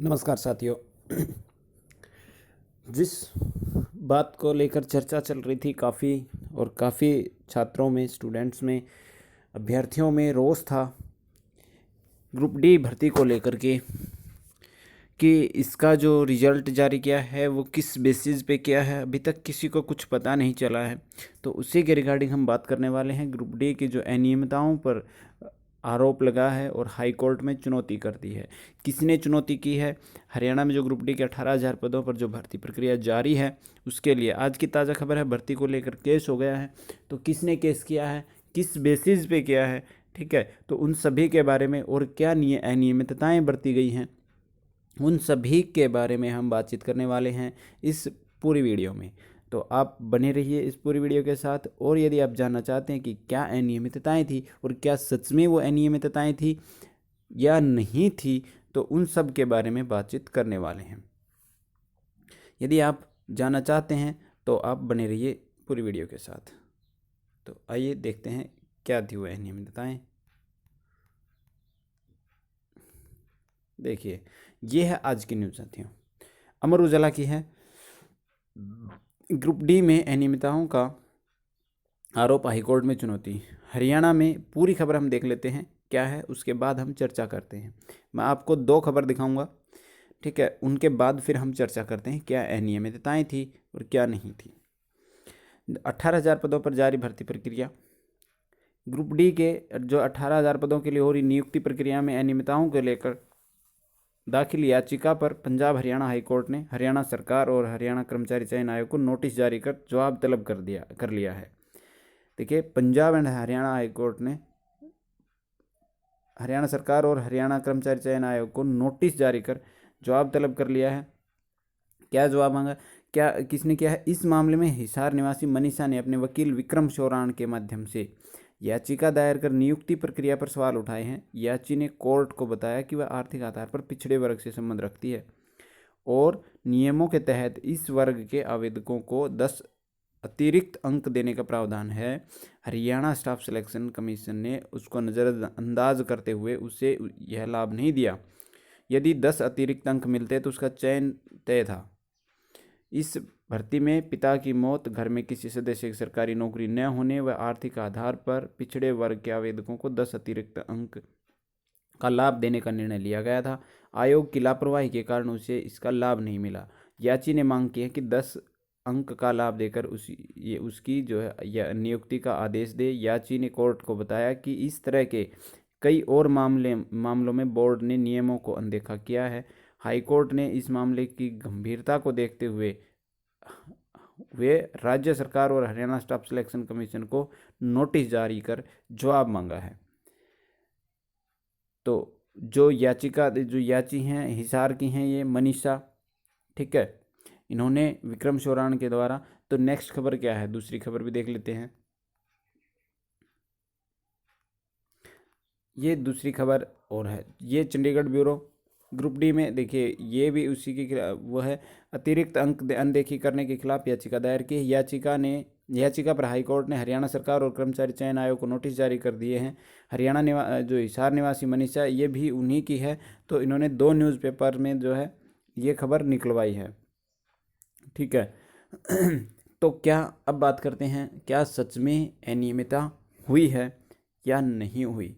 नमस्कार साथियों। जिस बात को लेकर चर्चा चल रही थी काफ़ी छात्रों में, स्टूडेंट्स में, अभ्यर्थियों में रोष था ग्रुप डी भर्ती को लेकर के कि इसका जो रिज़ल्ट जारी किया है वो किस बेसिस पे किया है, अभी तक किसी को कुछ पता नहीं चला है। तो उसी के रिगार्डिंग हम बात करने वाले हैं। ग्रुप डी की जो अनियमितताओं पर आरोप लगा है और हाई कोर्ट में चुनौती कर दी है। किसने चुनौती की है? हरियाणा में जो ग्रुप डी के 18,000 पदों पर जो भर्ती प्रक्रिया जारी है उसके लिए आज की ताज़ा खबर है, भर्ती को लेकर केस हो गया है। तो किसने केस किया है, किस बेसिस पे किया है, ठीक है, तो उन सभी के बारे में और क्या अनियमितताएँ बरती गई हैं, उन सभी के बारे में हम बातचीत करने वाले हैं इस पूरी वीडियो में। तो आप बने रहिए इस पूरी वीडियो के साथ। और यदि आप जानना चाहते हैं कि क्या अनियमितताएं थी और क्या सच में वो अनियमितताएं थी या नहीं थी, तो उन सब के बारे में बातचीत करने वाले हैं। यदि आप जानना चाहते हैं तो आप बने रहिए पूरी वीडियो के साथ। तो आइए देखते हैं क्या थी वो अनियमितताएं। देखिए, ये है आज की न्यूज़ साथियों, अमर उजाला की है। ग्रुप डी में अनियमितताओं का आरोप हाईकोर्ट में चुनौती। हरियाणा में पूरी खबर हम देख लेते हैं क्या है, उसके बाद हम चर्चा करते हैं। मैं आपको 2 खबर दिखाऊंगा, ठीक है, उनके बाद फिर हम चर्चा करते हैं क्या अनियमितताएं थी और क्या नहीं थी। 18,000 पदों पर जारी भर्ती प्रक्रिया। ग्रुप डी के जो 18,000 पदों के लिए हो रही नियुक्ति प्रक्रिया में अनियमितताओं को लेकर दाखिल याचिका पर पंजाब हरियाणा हाईकोर्ट ने हरियाणा सरकार और हरियाणा कर्मचारी चयन आयोग को नोटिस जारी कर जवाब तलब कर लिया है। देखिए, पंजाब एंड हरियाणा हाईकोर्ट ने हरियाणा सरकार और हरियाणा कर्मचारी चयन आयोग को नोटिस जारी कर जवाब तलब कर लिया है। क्या जवाब मांगा, क्या किसने किया है? इस मामले में हिसार निवासी मनीषा ने अपने वकील विक्रम शोराण के माध्यम से याचिका दायर कर नियुक्ति प्रक्रिया पर सवाल उठाए हैं। याची ने कोर्ट को बताया कि वह आर्थिक आधार पर पिछड़े वर्ग से संबंध रखती है और नियमों के तहत इस वर्ग के आवेदकों को 10 अतिरिक्त अंक देने का प्रावधान है। हरियाणा स्टाफ सिलेक्शन कमीशन ने उसको नज़रअंदाज करते हुए उसे यह लाभ नहीं दिया। यदि 10 अतिरिक्त अंक मिलते तो उसका चयन तय था। इस भर्ती में पिता की मौत, घर में किसी सदस्य की सरकारी नौकरी न होने व आर्थिक आधार पर पिछड़े वर्ग के आवेदकों को 10 अतिरिक्त अंक का लाभ देने का निर्णय लिया गया था। आयोग की लापरवाही के कारण उसे इसका लाभ नहीं मिला। याची ने मांग की है कि 10 अंक का लाभ देकर उसकी जो है यह नियुक्ति का आदेश दे। याची ने कोर्ट को बताया कि इस तरह के कई और मामलों में बोर्ड ने नियमों को अनदेखा किया है। हाईकोर्ट ने इस मामले की गंभीरता को देखते हुए वे राज्य सरकार और हरियाणा स्टाफ सिलेक्शन कमीशन को नोटिस जारी कर जवाब मांगा है। तो जो याची हैं हिसार की हैं ये मनीषा, ठीक है, इन्होंने विक्रम शोराण के द्वारा। तो नेक्स्ट खबर क्या है, दूसरी खबर भी देख लेते हैं। ये दूसरी खबर और है, ये चंडीगढ़ ब्यूरो ग्रुप डी में देखिए, ये भी उसी की वो है। अतिरिक्त अंक अनदेखी करने के खिलाफ याचिका दायर की। याचिका पर हाईकोर्ट ने हरियाणा सरकार और कर्मचारी चयन आयोग को नोटिस जारी कर दिए हैं। हरियाणा जो हिसार निवासी मनीषा, ये भी उन्हीं की है। तो इन्होंने 2 न्यूज़पेपर में जो है ये खबर निकलवाई है, ठीक है। तो क्या अब बात करते हैं क्या सच में अनियमितता हुई है या नहीं हुई,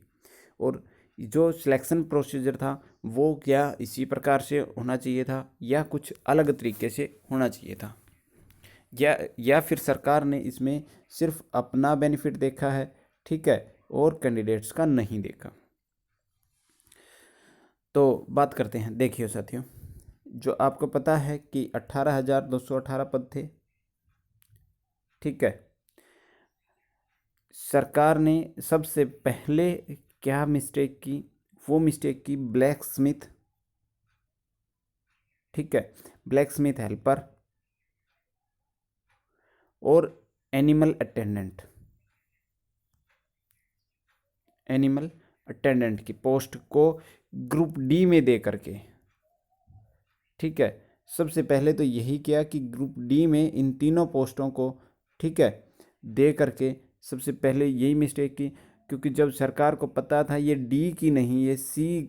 और जो सिलेक्शन प्रोसीजर था वो क्या इसी प्रकार से होना चाहिए था या कुछ अलग तरीके से होना चाहिए था, या फिर सरकार ने इसमें सिर्फ अपना बेनिफिट देखा है, ठीक है, और कैंडिडेट्स का नहीं देखा। तो बात करते हैं। देखिए साथियों, जो आपको पता है कि 18,218 पद थे, ठीक है। सरकार ने सबसे पहले क्या मिस्टेक की, वो मिस्टेक की ब्लैक स्मिथ, ठीक है, ब्लैक स्मिथ हेल्पर और एनिमल अटेंडेंट की पोस्ट को ग्रुप डी में दे करके, ठीक है, सबसे पहले तो यही किया कि ग्रुप डी में इन तीनों पोस्टों को, ठीक है, दे करके सबसे पहले यही मिस्टेक की। क्योंकि जब सरकार को पता था ये डी की नहीं, ये सी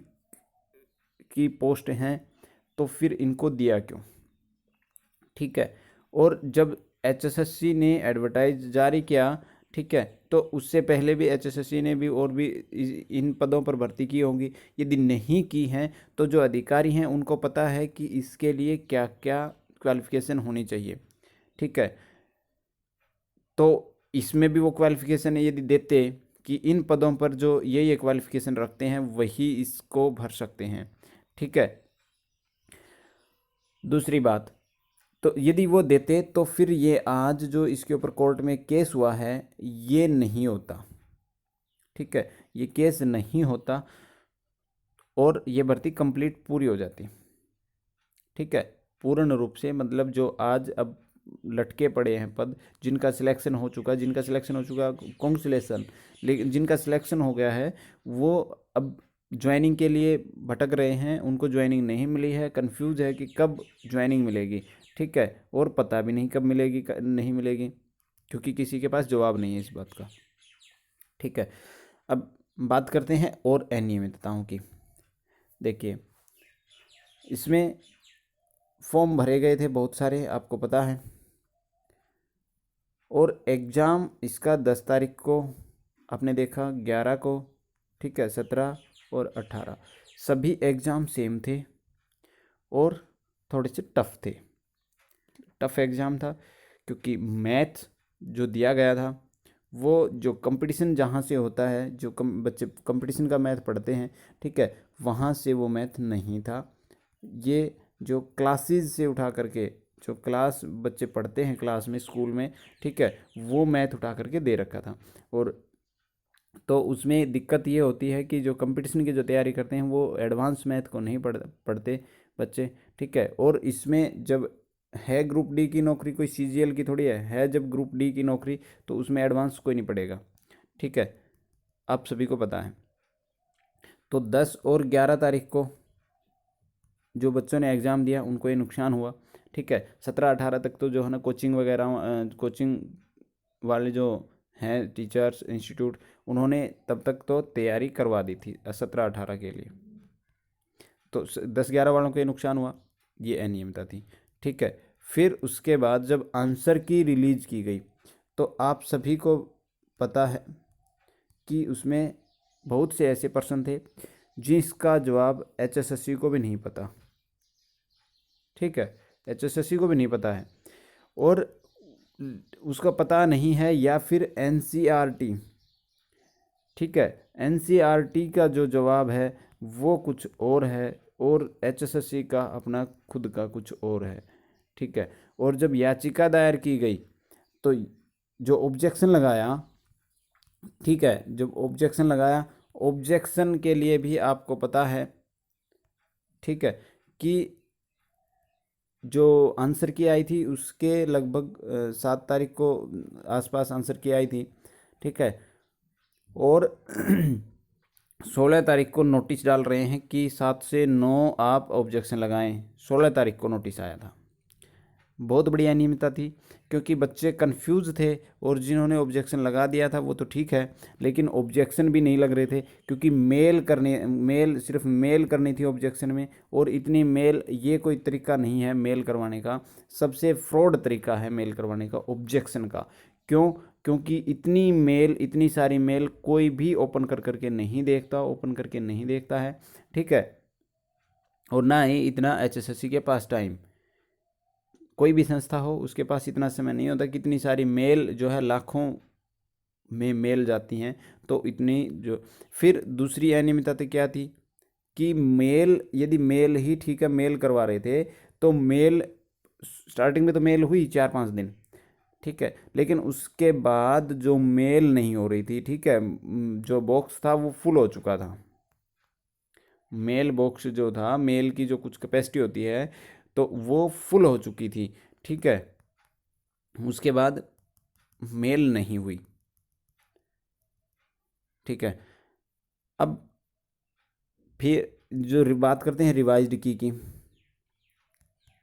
की पोस्ट हैं, तो फिर इनको दिया क्यों, ठीक है। और जब HSSC ने एडवर्टाइज जारी किया, ठीक है, तो उससे पहले भी HSSC ने भी और भी इन पदों पर भर्ती की होंगी। यदि नहीं की हैं तो जो अधिकारी हैं उनको पता है कि इसके लिए क्या क्या क्वालिफिकेशन होनी चाहिए, ठीक है। तो इसमें भी वो क्वालिफिकेशन यदि देते कि इन पदों पर जो ये क्वालिफिकेशन रखते हैं वही इसको भर सकते हैं, ठीक है। दूसरी बात, तो यदि वो देते तो फिर ये आज जो इसके ऊपर कोर्ट में केस हुआ है ये नहीं होता, ठीक है, ये केस नहीं होता और ये भर्ती कंप्लीट पूरी हो जाती, ठीक है, पूर्ण रूप से। मतलब जो आज अब लटके पड़े हैं पद, जिनका सिलेक्शन हो चुका, कॉन्ग्रेचुलेसन, लेकिन जिनका सिलेक्शन हो गया है वो अब ज्वाइनिंग के लिए भटक रहे हैं, उनको ज्वाइनिंग नहीं मिली है, कंफ्यूज है कि कब ज्वाइनिंग मिलेगी, ठीक है, और पता भी नहीं कब मिलेगी नहीं मिलेगी, क्योंकि किसी के पास जवाब नहीं है इस बात का, ठीक है। अब बात करते हैं और अनियमितताओं की। देखिए, इसमें फॉर्म भरे गए थे बहुत सारे, आपको पता है, और एग्ज़ाम इसका 10 तारीख को आपने देखा, 11 को, ठीक है, 17 और 18 सभी एग्ज़ाम सेम थे और थोड़े से टफ थे। टफ एग्ज़ाम था क्योंकि मैथ जो दिया गया था वो जो कंपटीशन जहाँ से होता है, जो बच्चे कंपटीशन का मैथ पढ़ते हैं, ठीक है, वहाँ से वो मैथ नहीं था। ये जो क्लासेस से उठा करके, जो क्लास बच्चे पढ़ते हैं क्लास में स्कूल में, ठीक है, वो मैथ उठा करके दे रखा था। और तो उसमें दिक्कत ये होती है कि जो कंपटीशन की जो तैयारी करते हैं वो एडवांस मैथ को नहीं पढ़ते बच्चे, ठीक है। और इसमें जब है ग्रुप डी की नौकरी, कोई CGL की थोड़ी है जब ग्रुप डी की नौकरी, तो उसमें एडवांस कोई नहीं पड़ेगा, ठीक है, आप सभी को पता है। तो 10 और 11 तारीख को जो बच्चों ने एग्ज़ाम दिया उनको ये नुकसान हुआ, ठीक है। 17-18 तक तो जो है ना कोचिंग वगैरह, कोचिंग वाले जो हैं टीचर्स इंस्टीट्यूट, उन्होंने तब तक तो तैयारी करवा दी थी 17-18 के लिए। तो 10-11 वालों को ये नुकसान हुआ, ये अनियमितता थी, ठीक है। फिर उसके बाद जब आंसर की रिलीज की गई तो आप सभी को पता है कि उसमें बहुत से ऐसे पर्सन थे जिसका जवाब HSSC को भी नहीं पता, ठीक है, HSSC को भी नहीं पता है, और उसका पता नहीं है, या फिर NCERT, ठीक है, NCERT का जो जवाब है वो कुछ और है और HSSC का अपना खुद का कुछ और है, ठीक है। और जब याचिका दायर की गई तो जो ऑब्जेक्शन लगाया, ठीक है, जब ऑब्जेक्शन लगाया, ऑब्जेक्शन के लिए भी आपको पता है, ठीक है, कि जो आंसर की आई थी उसके लगभग 7 तारीख को आसपास आंसर की आई थी, ठीक है। और 16 तारीख को नोटिस डाल रहे हैं कि 7 से 9 आप ऑब्जेक्शन लगाएं, 16 तारीख को नोटिस आया था। बहुत बड़ी अनियमितता थी क्योंकि बच्चे कंफ्यूज थे, और जिन्होंने ऑब्जेक्शन लगा दिया था वो तो ठीक है, लेकिन ऑब्जेक्शन भी नहीं लग रहे थे क्योंकि सिर्फ मेल करनी थी ऑब्जेक्शन में, और इतनी मेल, ये कोई तरीका नहीं है मेल करवाने का, सबसे फ्रॉड तरीका है मेल करवाने का ऑब्जेक्शन का। क्यों? क्योंकि इतनी सारी मेल कोई भी ओपन करके नहीं देखता है, ठीक है। और ना ही इतना HSSC के पास टाइम, कोई भी संस्था हो उसके पास इतना समय नहीं होता, कितनी सारी मेल जो है लाखों में मेल जाती हैं, तो इतनी जो। फिर दूसरी अनियमितता तो क्या थी कि यदि मेल ही, ठीक है, मेल करवा रहे थे तो मेल स्टार्टिंग में तो मेल हुई 4-5 दिन, ठीक है, लेकिन उसके बाद जो मेल नहीं हो रही थी, ठीक है, जो बॉक्स था वो फुल हो चुका था। मेल बॉक्स जो था, मेल की जो कुछ कैपेसिटी होती है तो वो फुल हो चुकी थी, ठीक है। उसके बाद मेल नहीं हुई, ठीक है। अब फिर जो बात करते हैं रिवाइज्ड की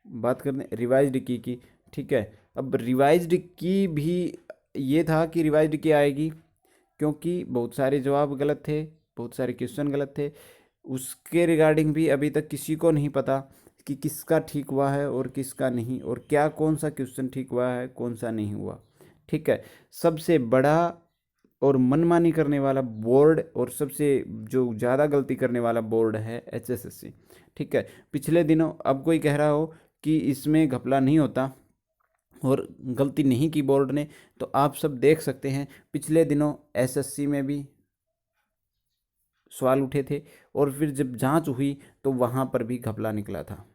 बात करते हैं रिवाइज्ड की, ठीक है। अब रिवाइज्ड की भी ये था कि रिवाइज्ड की आएगी क्योंकि बहुत सारे जवाब गलत थे, बहुत सारे क्वेश्चन गलत थे, उसके रिगार्डिंग भी अभी तक किसी को नहीं पता कि किसका ठीक हुआ है और किसका नहीं, और क्या कौन सा क्वेश्चन ठीक हुआ है कौन सा नहीं हुआ। ठीक है, सबसे बड़ा और मनमानी करने वाला बोर्ड और सबसे जो ज़्यादा गलती करने वाला बोर्ड है HSSC। ठीक है, पिछले दिनों अब कोई कह रहा हो कि इसमें घपला नहीं होता और गलती नहीं की बोर्ड ने, तो आप सब देख सकते हैं पिछले दिनों SSC में भी सवाल उठे थे और फिर जब जांच हुई तो वहाँ पर भी घपला निकला था।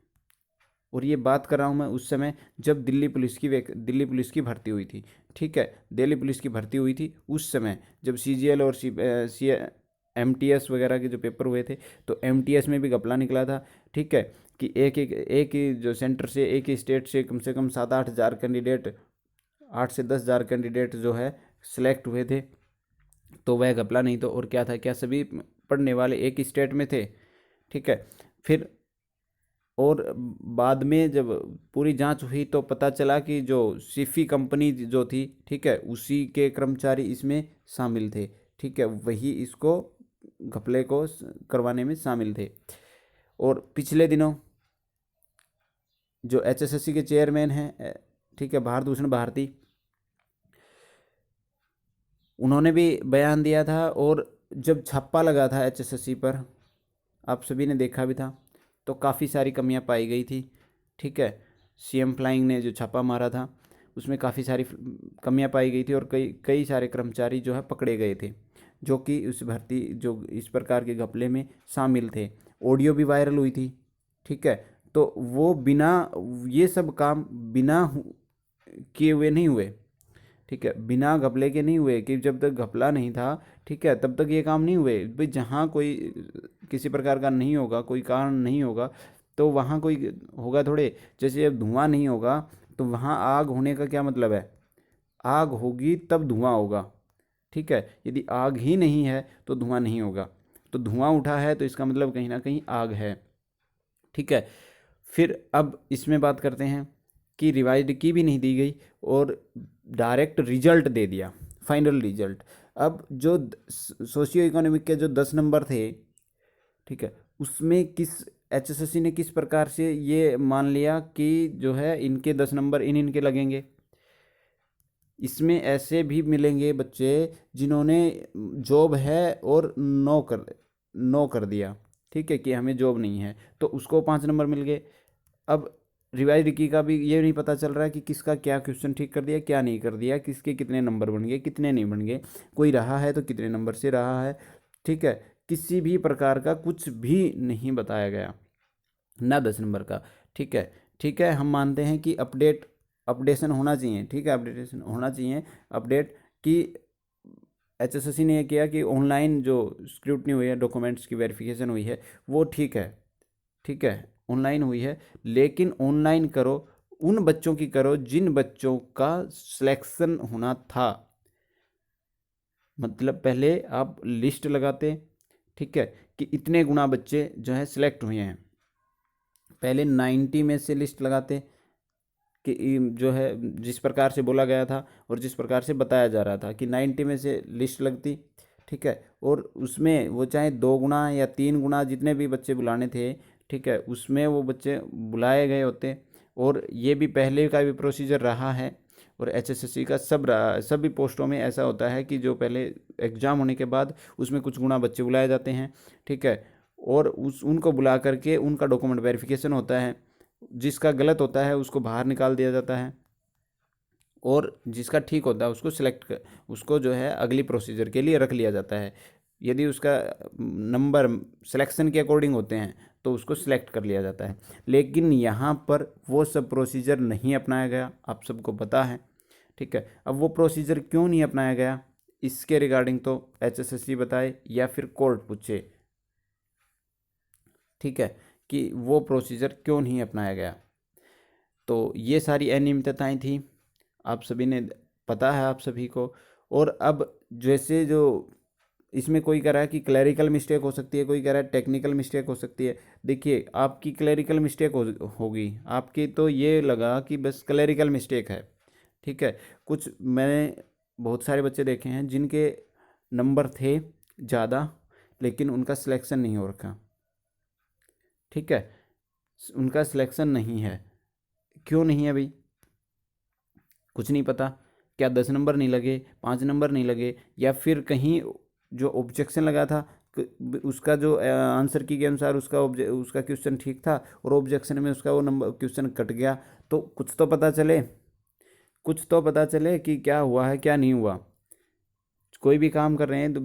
और ये बात कर रहा हूँ मैं उस समय जब दिल्ली पुलिस की भर्ती हुई थी। ठीक है, दिल्ली पुलिस की भर्ती हुई थी उस समय जब CGL और सी MTS वगैरह के जो पेपर हुए थे, तो MTS में भी घपला निकला था। ठीक है, कि एक ही जो सेंटर से, एक ही स्टेट से कम से कम 7-8 हज़ार कैंडिडेट, 8 से 10 हज़ार कैंडिडेट जो है सिलेक्ट हुए थे। तो वह घपला नहीं तो और क्या था, क्या सभी पढ़ने वाले एक ही स्टेट में थे। ठीक है, फिर और बाद में जब पूरी जांच हुई तो पता चला कि जो सिफी कंपनी जो थी, ठीक है, उसी के कर्मचारी इसमें शामिल थे। ठीक है, वही इसको घपले को करवाने में शामिल थे। और पिछले दिनों जो HSSC के चेयरमैन हैं, ठीक है, भारभूषण भारती, उन्होंने भी बयान दिया था। और जब छापा लगा था HSSC पर, आप सभी ने देखा भी था, तो काफ़ी सारी कमियां पाई गई थी। ठीक है, CM फ्लाइंग ने जो छापा मारा था उसमें काफ़ी सारी कमियां पाई गई थी और कई कई सारे कर्मचारी जो है पकड़े गए थे जो कि उस भर्ती जो इस प्रकार के घपले में शामिल थे। ऑडियो भी वायरल हुई थी। ठीक है, तो वो बिना, ये सब काम बिना किए हुए नहीं हुए। ठीक है, बिना घपले के नहीं हुए, कि जब तक घपला नहीं था, ठीक है, तब तक ये काम नहीं हुए भाई। जहाँ कोई किसी प्रकार का नहीं होगा, कोई कारण नहीं होगा, तो वहाँ कोई होगा थोड़े। जैसे अब धुआं नहीं होगा तो वहाँ आग होने का क्या मतलब है, आग होगी तब धुआं होगा। ठीक है, यदि आग ही नहीं है तो धुआं नहीं होगा। तो धुआं उठा है तो इसका मतलब कहीं ना कहीं आग है। ठीक है, फिर अब इसमें बात करते हैं कि रिवाइज्ड की भी नहीं दी गई और डायरेक्ट रिजल्ट दे दिया, फाइनल रिजल्ट। अब जो सोशियो इकोनॉमिक के जो 10 नंबर थे, ठीक है, उसमें किस HSSC ने किस प्रकार से ये मान लिया कि जो है इनके 10 नंबर इनके लगेंगे। इसमें ऐसे भी मिलेंगे बच्चे जिन्होंने जॉब है और नो कर दिया। ठीक है, कि हमें जॉब नहीं है, तो उसको 5 नंबर मिल गए। अब रिवाइज की का भी ये नहीं पता चल रहा है कि किसका क्या क्वेश्चन ठीक कर दिया क्या नहीं कर दिया, किसके कितने नंबर बन गए कितने नहीं बन गए, कोई रहा है तो कितने नंबर से रहा है। ठीक है, किसी भी प्रकार का कुछ भी नहीं बताया गया, ना 10 नंबर का। ठीक है, ठीक है, हम मानते हैं कि अपडेशन होना चाहिए। ठीक है, अपडेशन होना चाहिए, अपडेट की। HSSC ने यह किया कि ऑनलाइन जो स्क्रूटनी हुई है, डॉक्यूमेंट्स की वेरिफिकेशन हुई है, वो ठीक है। ठीक है, ऑनलाइन हुई है, लेकिन ऑनलाइन करो उन बच्चों की करो जिन बच्चों का सिलेक्शन होना था। मतलब पहले आप लिस्ट लगाते, ठीक है, कि इतने गुना बच्चे जो है सिलेक्ट हुए हैं, पहले 90 में से लिस्ट लगाते कि जो है जिस प्रकार से बोला गया था और जिस प्रकार से बताया जा रहा था कि 90 में से लिस्ट लगती। ठीक है, और उसमें वो चाहे 2 गुना या 3 गुना जितने भी बच्चे बुलाने थे, ठीक है, उसमें वो बच्चे बुलाए गए होते। और ये भी पहले का भी प्रोसीजर रहा है और HSSC का सभी पोस्टों में ऐसा होता है कि जो पहले एग्ज़ाम होने के बाद उसमें कुछ गुना बच्चे बुलाए जाते हैं। ठीक है, और उनको बुला करके उनका डॉक्यूमेंट वेरिफिकेशन होता है, जिसका गलत होता है उसको बाहर निकाल दिया जाता है और जिसका ठीक होता है उसको जो है अगली प्रोसीजर के लिए रख लिया जाता है। यदि उसका नंबर सिलेक्शन के अकॉर्डिंग होते हैं तो उसको सिलेक्ट कर लिया जाता है। लेकिन यहाँ पर वो सब प्रोसीजर नहीं अपनाया गया, आप सबको पता है। ठीक है, अब वो प्रोसीजर क्यों नहीं अपनाया गया, इसके रिगार्डिंग तो HSSC बताए या फिर कोर्ट पूछे। ठीक है, कि वो प्रोसीजर क्यों नहीं अपनाया गया। तो ये सारी अनियमितताएं थी, आप सभी ने पता है आप सभी को। और अब जैसे जो इसमें कोई कह रहा है कि क्लैरिकल मिस्टेक हो सकती है, कोई कह रहा है टेक्निकल मिस्टेक हो सकती है। देखिए, आपकी क्लैरिकल मिस्टेक होगी आपकी, तो ये लगा कि बस क्लैरिकल मिस्टेक है। ठीक है, कुछ मैंने बहुत सारे बच्चे देखे हैं जिनके नंबर थे ज़्यादा लेकिन उनका सिलेक्शन नहीं हो रखा। ठीक है, उनका सिलेक्शन नहीं है। क्यों नहीं है भाई? कुछ नहीं पता। क्या 10 नंबर नहीं लगे, 5 नंबर नहीं लगे, या फिर कहीं जो ऑब्जेक्शन लगा था उसका जो आंसर की के अनुसार उसका क्वेश्चन ठीक था और ऑब्जेक्शन में उसका वो नंबर क्वेश्चन कट गया। तो कुछ तो पता चले, कुछ तो पता चले कि क्या हुआ है क्या नहीं हुआ। कोई भी काम कर रहे हैं तो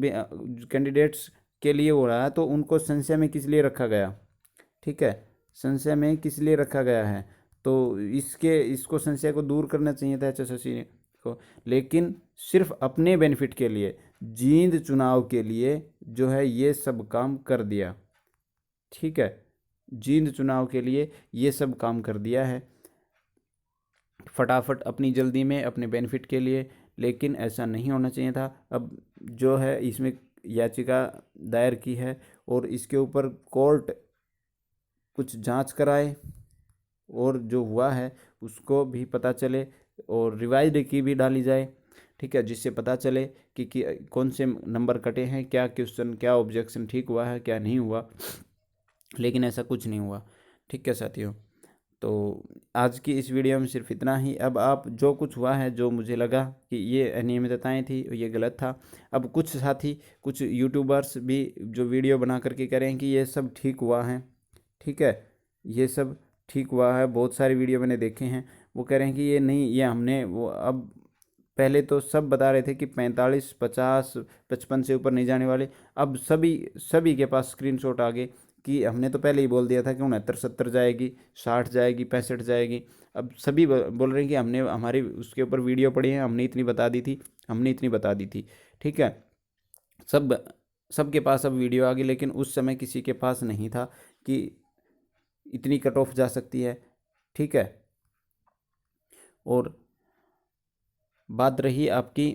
कैंडिडेट्स के लिए हो रहा है तो उनको संशय में किस लिए रखा गया? ठीक है, संशय में किस लिए रखा गया है? तो इसको संशय को दूर करना चाहिए था एचएसएससी को, लेकिन सिर्फ अपने बेनिफिट के लिए, जींद चुनाव के लिए जो है ये सब काम कर दिया। ठीक है, जींद चुनाव के लिए ये सब काम कर दिया है फटाफट अपनी जल्दी में अपने बेनिफिट के लिए, लेकिन ऐसा नहीं होना चाहिए था। अब जो है इसमें याचिका दायर की है और इसके ऊपर कोर्ट कुछ जांच कराए और जो हुआ है उसको भी पता चले और रिवाइज की भी डाली जाए। ठीक है, जिससे पता चले कि कौन से नंबर कटे हैं, क्या क्वेश्चन, क्या ऑब्जेक्शन ठीक हुआ है क्या नहीं हुआ। लेकिन ऐसा कुछ नहीं हुआ। ठीक है साथियों, तो आज की इस वीडियो में सिर्फ इतना ही। अब आप जो कुछ हुआ है, जो मुझे लगा कि ये अनियमितताएं थी, ये गलत था। अब कुछ साथी, कुछ यूट्यूबर्स भी जो वीडियो बना करके कह रहे हैं कि ये सब ठीक हुआ है। ठीक है, ये सब ठीक हुआ है। बहुत सारे वीडियो मैंने देखे हैं, वो कह रहे हैं कि ये नहीं, ये हमने वो अब पहले तो सब बता रहे थे कि 45, 50, 55 से ऊपर नहीं जाने वाले। अब सभी सभी के पास स्क्रीनशॉट आ गए कि हमने तो पहले ही बोल दिया था कि 69, 70 जाएगी, 60 जाएगी, 65 जाएगी। अब सभी बोल रहे हैं कि हमने हमारी उसके ऊपर वीडियो पड़ी है, हमने इतनी बता दी थी, हमने इतनी बता दी थी। ठीक है, सब सबके पास अब वीडियो आ गई, लेकिन उस समय किसी के पास नहीं था कि इतनी कट ऑफ जा सकती है। ठीक है, और बात रही आपकी,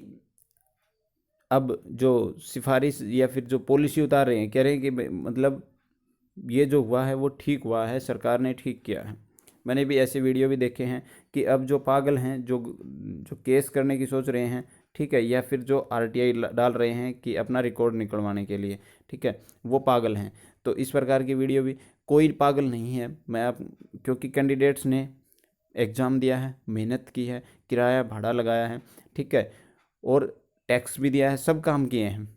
अब जो सिफारिश या फिर जो पॉलिसी उतार रहे हैं, कह रहे हैं कि मतलब ये जो हुआ है वो ठीक हुआ है, सरकार ने ठीक किया है। मैंने भी ऐसे वीडियो भी देखे हैं कि अब जो पागल हैं, जो जो केस करने की सोच रहे हैं, ठीक है, या फिर जो आरटीआई डाल रहे हैं कि अपना रिकॉर्ड निकलवाने के लिए, ठीक है, वो पागल हैं। तो इस प्रकार की वीडियो भी, कोई पागल नहीं है। मैं आप, क्योंकि कैंडिडेट्स ने एग्ज़ाम दिया है, मेहनत की है, किराया भाड़ा लगाया है, ठीक है, और टैक्स भी दिया है, सब काम किए हैं,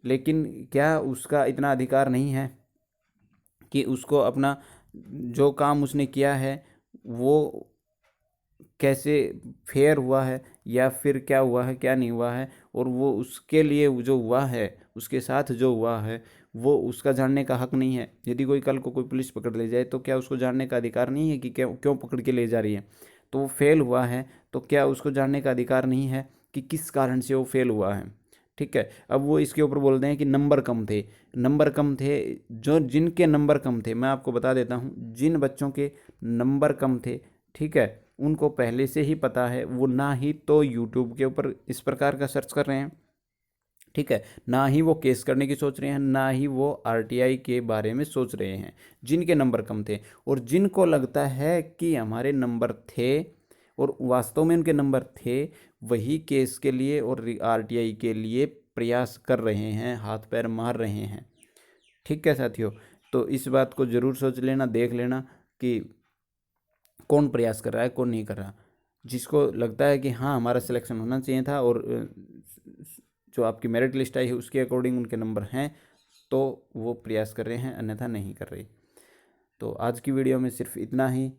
लेकिन क्या उसका इतना अधिकार नहीं है कि उसको अपना जो काम उसने किया है वो कैसे फेयर हुआ है या फिर क्या हुआ है क्या नहीं हुआ है, और वो उसके लिए जो हुआ है, उसके साथ जो हुआ है, वो उसका जानने का हक नहीं है। यदि कोई कल को कोई पुलिस पकड़ ले जाए तो क्या उसको जानने का अधिकार नहीं है कि क्यों क्यों पकड़ के ले जा रही है? तो वो फेल हुआ है तो क्या उसको जानने का अधिकार नहीं है कि किस कारण से वो फेल हुआ है? ठीक है, अब वो इसके ऊपर बोलते हैं कि नंबर कम थे, नंबर कम थे। जो जिनके नंबर कम थे, मैं आपको बता देता हूँ, जिन बच्चों के नंबर कम थे, ठीक है, उनको पहले से ही पता है, वो ना ही तो यूट्यूब के ऊपर इस प्रकार का सर्च कर रहे हैं, ठीक है, ना ही वो केस करने की सोच रहे हैं, ना ही वो आरटीआई के बारे में सोच रहे हैं। जिनके नंबर कम थे और जिनको लगता है कि हमारे नंबर थे और वास्तव में उनके नंबर थे, वही केस के लिए और आरटीआई के लिए प्रयास कर रहे हैं, हाथ पैर मार रहे हैं। ठीक है साथियों, तो इस बात को ज़रूर सोच लेना, देख लेना कि कौन प्रयास कर रहा है कौन नहीं कर रहा। जिसको लगता है कि हाँ हमारा सिलेक्शन होना चाहिए था और जो आपकी मेरिट लिस्ट आई है उसके अकॉर्डिंग उनके नंबर हैं, तो वो प्रयास कर रहे हैं, अन्यथा नहीं कर रहे। तो आज की वीडियो में सिर्फ इतना ही।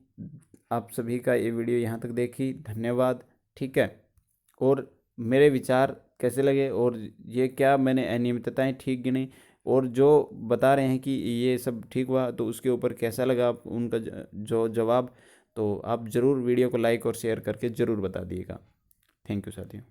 आप सभी का ये वीडियो यहाँ तक देखी, धन्यवाद। ठीक है, और मेरे विचार कैसे लगे और ये क्या मैंने अनियमितताएं ठीक गिनी और जो बता रहे हैं कि ये सब ठीक हुआ, तो उसके ऊपर कैसा लगा आप उनका जो जवाब, तो आप ज़रूर वीडियो को लाइक और शेयर करके ज़रूर बता दिएगा। थैंक यू साथियों।